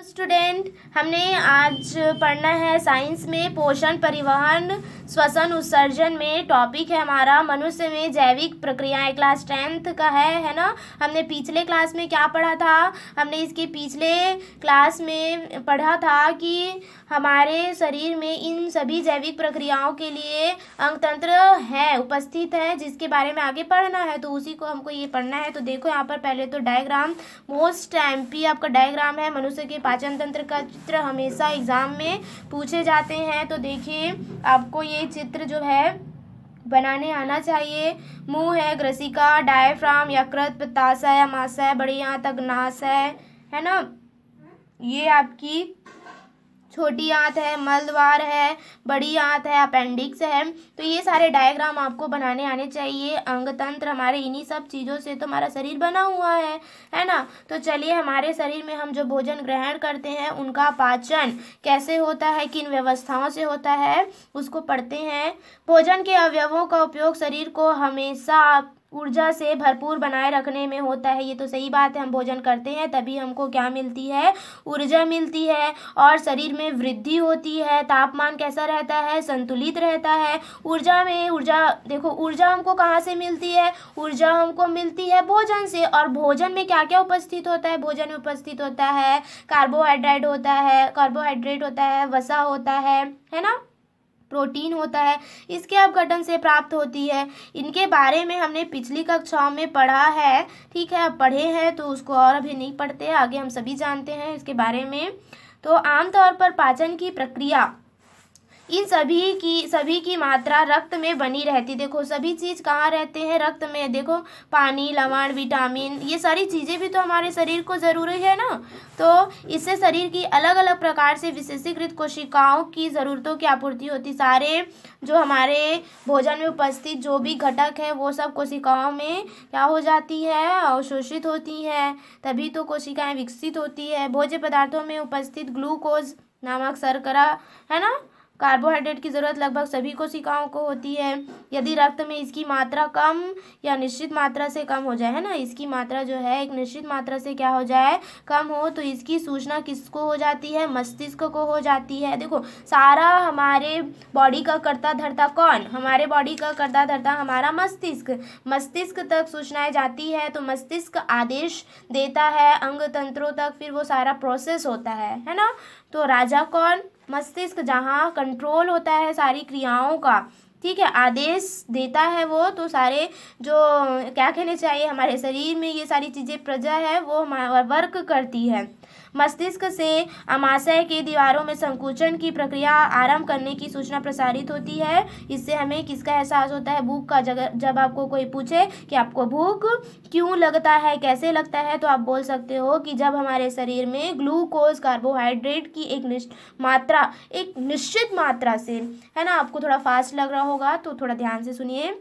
Student, हमने आज पढ़ना है साइंस में पोषण, परिवहन, श्वसन, उत्सर्जन में टॉपिक है हमारा मनुष्य में जैविक प्रक्रियाएं। क्लास 10th का है ना। हमने पिछले क्लास में क्या पढ़ा था? हमने इसके पिछले क्लास में पढ़ा था कि हमारे शरीर में इन सभी जैविक प्रक्रियाओं के लिए अंग तंत्र है, उपस्थित है, जिसके बारे में आगे पढ़ना है। तो उसी को हमको ये पढ़ना है। तो देखो यहाँ पर पहले तो डायग्राम, मोस्ट एमपी आपका डायग्राम है। मनुष्य के पाचन तंत्र का चित्र हमेशा एग्जाम में पूछे जाते हैं। तो देखिए, आपको ये चित्र जो है बनाने आना चाहिए। मुंह है, ग्रसिका, डायफ्राम, यकृत, पित्ताशय, अमाशय, बड़ी आंत, अग्नाशय, है ना। ये आपकी छोटी आंत है, मलद्वार है, बड़ी आंत है, अपेंडिक्स है। तो ये सारे डायग्राम आपको बनाने आने चाहिए। अंग तंत्र हमारे इन्हीं सब चीज़ों से तो हमारा शरीर बना हुआ है ना। तो चलिए, हमारे शरीर में हम जो भोजन ग्रहण करते हैं उनका पाचन कैसे होता है, किन व्यवस्थाओं से होता है, उसको पढ़ते हैं। भोजन के अवयवों का उपयोग शरीर को हमेशा ऊर्जा से भरपूर बनाए रखने में होता है। ये तो सही बात है, हम भोजन करते हैं तभी हमको क्या मिलती है? ऊर्जा मिलती है और शरीर में वृद्धि होती है। तापमान कैसा रहता है? संतुलित रहता है। ऊर्जा देखो, ऊर्जा हमको कहाँ से मिलती है? ऊर्जा हमको मिलती है भोजन से। और भोजन में क्या क्या उपस्थित होता है? भोजन में उपस्थित होता है कार्बोहाइड्रेट होता है, वसा होता है ना, प्रोटीन होता है। इसके अपघटन से प्राप्त होती है। इनके बारे में हमने पिछली कक्षाओं में पढ़ा है, ठीक है। अब पढ़े हैं तो उसको और अभी नहीं पढ़ते, आगे हम सभी जानते हैं इसके बारे में। तो आमतौर पर पाचन की प्रक्रिया, इन सभी की मात्रा रक्त में बनी रहती। देखो, सभी चीज़ कहाँ रहते हैं? रक्त में। देखो, पानी, लवण, विटामिन, ये सारी चीज़ें भी तो हमारे शरीर को ज़रूरी है ना। तो इससे शरीर की अलग अलग प्रकार से विशेषीकृत कोशिकाओं की ज़रूरतों की आपूर्ति होती। सारे जो हमारे भोजन में उपस्थित जो भी घटक है वो सब कोशिकाओं में क्या हो जाती है? अवशोषित होती है। तभी तो कोशिकाएं विकसित होती है। भोज्य पदार्थों में उपस्थित ग्लूकोज नामक शर्करा, है ना, कार्बोहाइड्रेट की ज़रूरत लगभग सभी कोशिकाओं को होती है। यदि रक्त में इसकी मात्रा कम या निश्चित मात्रा से कम हो जाए, है ना, इसकी मात्रा जो है एक निश्चित मात्रा से क्या हो जाए? कम हो, तो इसकी सूचना किसको हो जाती है? मस्तिष्क को हो जाती है। देखो, सारा हमारे बॉडी का कर्ता धर्ता कौन? हमारे बॉडी का कर्ता धर्ता हमारा मस्तिष्क तक सूचनाएं जाती है। तो मस्तिष्क आदेश देता है अंग तंत्रों तक, फिर वो सारा प्रोसेस होता है ना। तो राजा कौन? मस्तिष्क, जहाँ कंट्रोल होता है सारी क्रियाओं का, ठीक है, आदेश देता है वो। तो सारे जो क्या कहने चाहिए, हमारे शरीर में ये सारी चीज़ें प्रजा है वो हमारा वर्क करती है। मस्तिष्क से अमाशय के दीवारों में संकुचन की प्रक्रिया आरंभ करने की सूचना प्रसारित होती है। इससे हमें किसका एहसास होता है? भूख का। जब आपको कोई पूछे कि आपको भूख क्यों लगता है, कैसे लगता है, तो आप बोल सकते हो कि जब हमारे शरीर में ग्लूकोज, कार्बोहाइड्रेट की एक निश्चित मात्रा से, है ना। आपको थोड़ा फास्ट लग रहा होगा तो थोड़ा ध्यान से सुनिए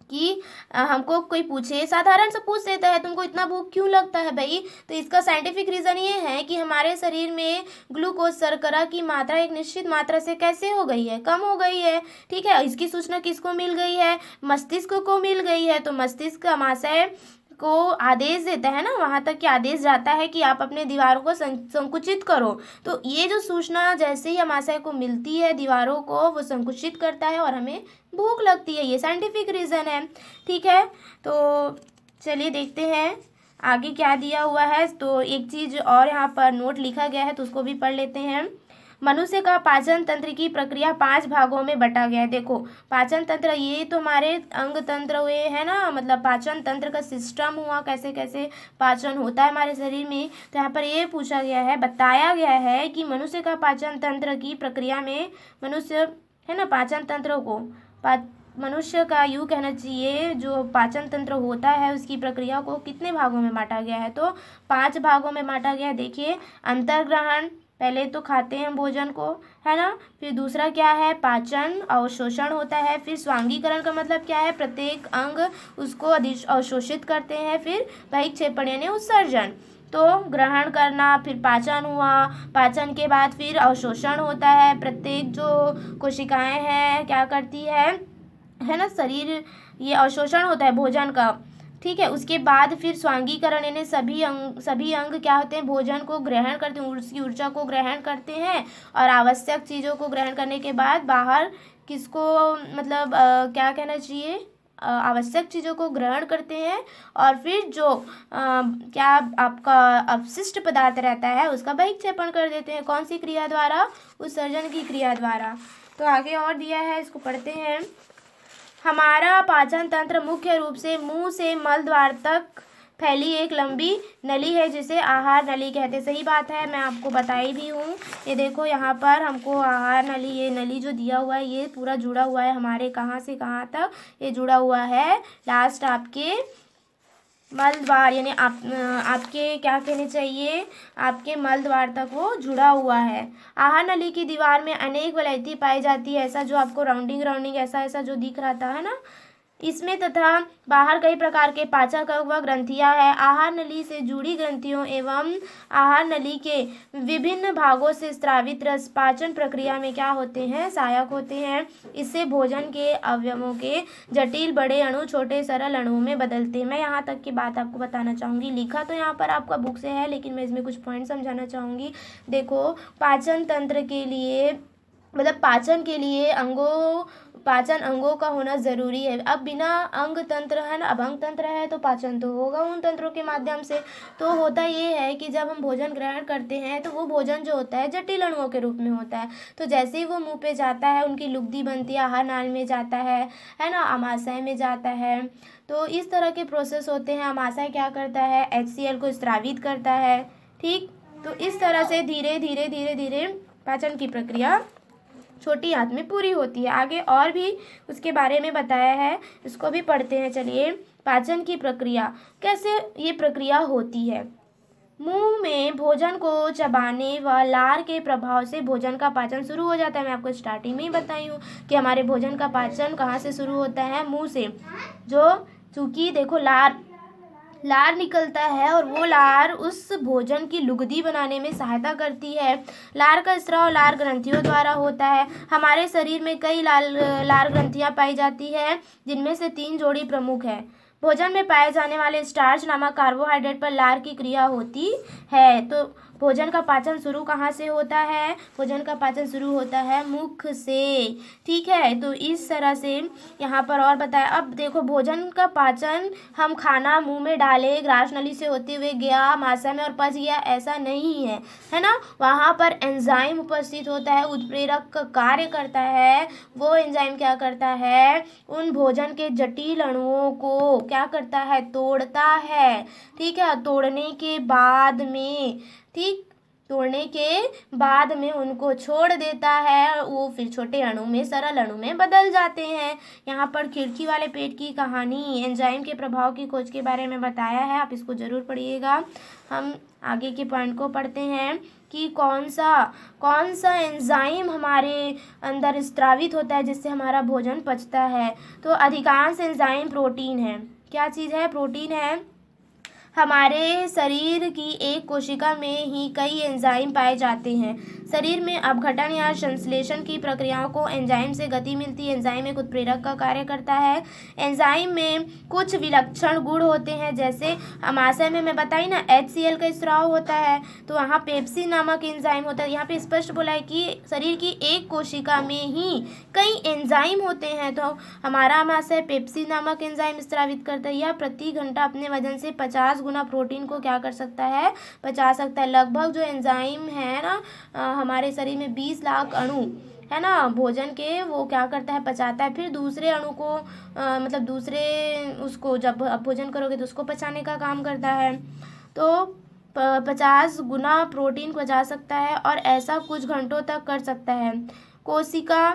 कि हमको कोई पूछे, साधारण सा पूछ देता है, तुमको इतना भूख क्यों लगता है भाई? तो इसका साइंटिफिक रीज़न ये है कि हमारे शरीर में ग्लूकोज, शर्करा की मात्रा एक निश्चित मात्रा से कैसे हो गई है? कम हो गई है, ठीक है। इसकी सूचना किसको मिल गई है? मस्तिष्क को मिल गई है। तो मस्तिष्क अमाशय को आदेश देता है ना, वहाँ तक कि आदेश जाता है कि आप अपने दीवारों को संकुचित करो। तो ये जो सूचना जैसे ही अमाशय को मिलती है, दीवारों को वो संकुचित करता है और हमें भूख लगती है। ये साइंटिफिक रीज़न है, ठीक है। तो चलिए देखते हैं आगे क्या दिया हुआ है। तो एक चीज़ और यहाँ पर नोट लिखा गया है तो उसको भी पढ़ लेते हैं। मनुष्य का पाचन तंत्र की प्रक्रिया 5 भागों में बटा गया है। देखो, पाचन तंत्र ये तो हमारे अंग तंत्र हुए, है ना, मतलब पाचन तंत्र का सिस्टम हुआ, कैसे कैसे पाचन होता है हमारे शरीर में। तो यहाँ पर ये पूछा गया है, बताया गया है कि मनुष्य का पाचन तंत्र की प्रक्रिया में मनुष्य, है ना, पाचन तंत्र को मनुष्य का यूँ कहना चाहिए, जो पाचन तंत्र होता है उसकी प्रक्रिया को कितने भागों में बांटा गया है? तो 5 भागों में बांटा गया है। देखिए, अंतर्ग्रहण, पहले तो खाते हैं भोजन को, है ना। फिर दूसरा क्या है? पाचन, अवशोषण होता है। फिर स्वांगीकरण का मतलब क्या है? प्रत्येक अंग उसको अवशोषित करते हैं। फिर बहिक क्षेपण यानी उत्सर्जन। तो ग्रहण करना, फिर पाचन हुआ, पाचन के बाद फिर अवशोषण होता है। प्रत्येक जो कोशिकाएं हैं क्या करती है ना, शरीर, ये अवशोषण होता है भोजन का। ठीक है। उसके बाद फिर स्वांगीकरण, यानी सभी अंग क्या होते हैं, भोजन को ग्रहण करते हैं, उसकी ऊर्जा को ग्रहण करते हैं और आवश्यक चीज़ों को ग्रहण करने के बाद बाहर किसको मतलब क्या कहना चाहिए, आवश्यक चीज़ों को ग्रहण करते हैं और फिर जो क्या आपका अपशिष्ट पदार्थ रहता है उसका बहिक्षेपण कर देते हैं। कौन सी क्रिया द्वारा, उत्सर्जन की क्रिया द्वारा। तो आगे और दिया है, इसको पढ़ते हैं। हमारा पाचन तंत्र मुख्य रूप से मुंह से मल द्वार तक फैली एक लंबी नली है जिसे आहार नली कहते हैं। सही बात है, मैं आपको बताई भी हूँ। ये देखो यहाँ पर हमको आहार नली, ये नली जो दिया हुआ है ये पूरा जुड़ा हुआ है हमारे कहाँ से कहाँ तक, ये जुड़ा हुआ है लास्ट आपके मल द्वार, यानी आपके क्या कहने चाहिए, आपके मल द्वार तक वो जुड़ा हुआ है। आहार नली की दीवार में अनेक वलयती पाई जाती है, ऐसा जो आपको राउंडिंग ऐसा जो दिख रहा था है ना, इसमें तथा बाहर कई प्रकार के पाचक व ग्रंथियां हैं। आहार नली से जुड़ी ग्रंथियों एवं आहार नली के विभिन्न भागों से स्रावित रस पाचन प्रक्रिया में क्या होते हैं, सहायक होते हैं। इससे भोजन के अवयवों के जटिल बड़े अणु छोटे सरल अणुओं में बदलते हैं। मैं यहाँ तक की बात आपको बताना चाहूँगी, लिखा तो यहाँ पर आपका बुक से है लेकिन मैं इसमें कुछ पॉइंट समझाना चाहूँगी। देखो, पाचन तंत्र के लिए मतलब पाचन अंगों का होना ज़रूरी है। अब बिना अंग तंत्र है ना, अब अंग तंत्र है तो पाचन तो होगा उन तंत्रों के माध्यम से। तो होता ये है कि जब हम भोजन ग्रहण करते हैं तो वो भोजन जो होता है जटिल अणुओं के रूप में होता है। तो जैसे ही वो मुंह पे जाता है उनकी लुगदी बनती है, आहार नाल में जाता है ना, आमाशय में जाता है। तो इस तरह के प्रोसेस होते हैं। आमाशय क्या करता है, HCl को स्रावित करता है। ठीक, तो इस तरह से धीरे धीरे पाचन की प्रक्रिया छोटी आंत में पूरी होती है। आगे और भी उसके बारे में बताया है, इसको भी पढ़ते हैं। चलिए, पाचन की प्रक्रिया, कैसे ये प्रक्रिया होती है। मुंह में भोजन को चबाने व लार के प्रभाव से भोजन का पाचन शुरू हो जाता है। मैं आपको स्टार्टिंग में ही बताई हूँ कि हमारे भोजन का पाचन कहाँ से शुरू होता है, मुंह से। जो चूँकि देखो लार निकलता है और वो लार उस भोजन की लुगदी बनाने में सहायता करती है। लार का स्राव लार ग्रंथियों द्वारा होता है। हमारे शरीर में कई लार ग्रंथियां पाई जाती है, जिनमें से 3 जोड़ी प्रमुख है। भोजन में पाए जाने वाले स्टार्च नामक कार्बोहाइड्रेट पर लार की क्रिया होती है। तो भोजन का पाचन शुरू कहाँ से होता है, भोजन का पाचन शुरू होता है मुख से। ठीक है, तो इस तरह से यहाँ पर और बताया। अब देखो, भोजन का पाचन हम खाना मुंह में डाले, ग्रास नली से होते हुए गया आमाशय में और पच गया, ऐसा नहीं है ना। वहाँ पर एंजाइम उपस्थित होता है, उत्प्रेरक का कार्य करता है। वो एंजाइम क्या करता है, उन भोजन के जटिल अणुओं को क्या करता है, तोड़ता है। ठीक है, तोड़ने के बाद में उनको छोड़ देता है, वो फिर छोटे अणु में, सरल अणु में बदल जाते हैं। यहाँ पर खिड़की वाले पेट की कहानी, एंजाइम के प्रभाव की खोज के बारे में बताया है, आप इसको ज़रूर पढ़िएगा। हम आगे के पॉइंट को पढ़ते हैं कि कौन सा एंजाइम हमारे अंदर स्रावित होता है जिससे हमारा भोजन पचता है। तो अधिकांश एंजाइम प्रोटीन है। क्या चीज़ है, प्रोटीन है। हमारे शरीर की एक कोशिका में ही कई एंजाइम पाए जाते हैं। शरीर में अपघटन या संश्लेषण की प्रक्रियाओं को एंजाइम से गति मिलती है। एंजाइम एक उत्प्रेरक का कार्य करता है। एंजाइम में कुछ विलक्षण गुण होते हैं, जैसे आमाशय में मैं बताई ना, HCl का स्राव होता है, तो वहाँ पेप्सिन नामक एंजाइम होता है। यहाँ पे स्पष्ट बोला है कि शरीर की एक कोशिका में ही कई एंजाइम होते हैं। तो हमारा आमाशय पेप्सिन नामक एंजाइम स्रावित करता है। यह प्रति घंटा अपने वजन से 50 गुना प्रोटीन को क्या कर सकता है, पचा सकता है। लगभग जो एंजाइम है ना, हमारे शरीर में 20 लाख अणु है ना भोजन के, वो क्या करता है, पचाता है। फिर दूसरे अणु को मतलब दूसरे उसको जब आप भोजन करोगे तो उसको पचाने का काम करता है। तो 50 गुना प्रोटीन पचा सकता है और ऐसा कुछ घंटों तक कर सकता है। कोशिका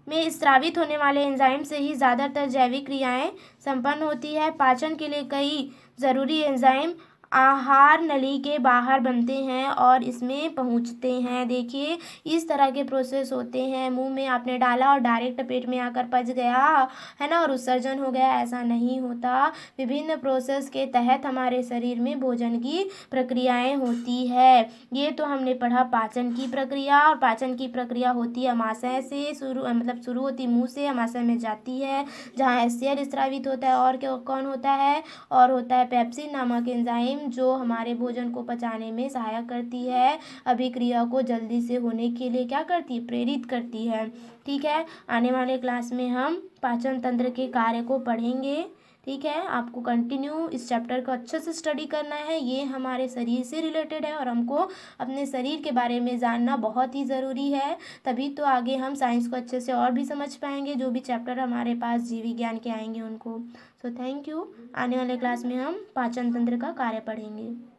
में स्रावित होने वाले एंजाइम से ही ज़्यादातर जैविक क्रियाएं संपन्न होती है। पाचन के लिए कई ज़रूरी एंजाइम आहार नली के बाहर बनते हैं और इसमें पहुंचते हैं। देखिए इस तरह के प्रोसेस होते हैं। मुंह में आपने डाला और डायरेक्ट पेट में आकर पच गया है ना और उत्सर्जन हो गया, ऐसा नहीं होता। विभिन्न प्रोसेस के तहत हमारे शरीर में भोजन की प्रक्रियाएं होती है। ये तो हमने पढ़ा पाचन की प्रक्रिया, और पाचन की प्रक्रिया होती है अमाशय से शुरू होती मुंह से, अमाशय में जाती है जहाँ एचसीएल स्रावित होता है। और क्या कौन होता है, और होता है पेप्सिन नामक एंजाइम जो हमारे भोजन को पचाने में सहायक करती है, अभिक्रिया को जल्दी से होने के लिए क्या करती है, प्रेरित करती है। ठीक है, आने वाले क्लास में हम पाचन तंत्र के कार्य को पढ़ेंगे। ठीक है, आपको कंटिन्यू इस चैप्टर को अच्छे से स्टडी करना है। ये हमारे शरीर से रिलेटेड है और हमको अपने शरीर के बारे में जानना बहुत ही ज़रूरी है, तभी तो आगे हम साइंस को अच्छे से और भी समझ पाएंगे। जो भी चैप्टर हमारे पास जीव विज्ञान के आएंगे उनको। So thank you. आने वाले क्लास में हम पाचन तंत्र का कार्य पढ़ेंगे।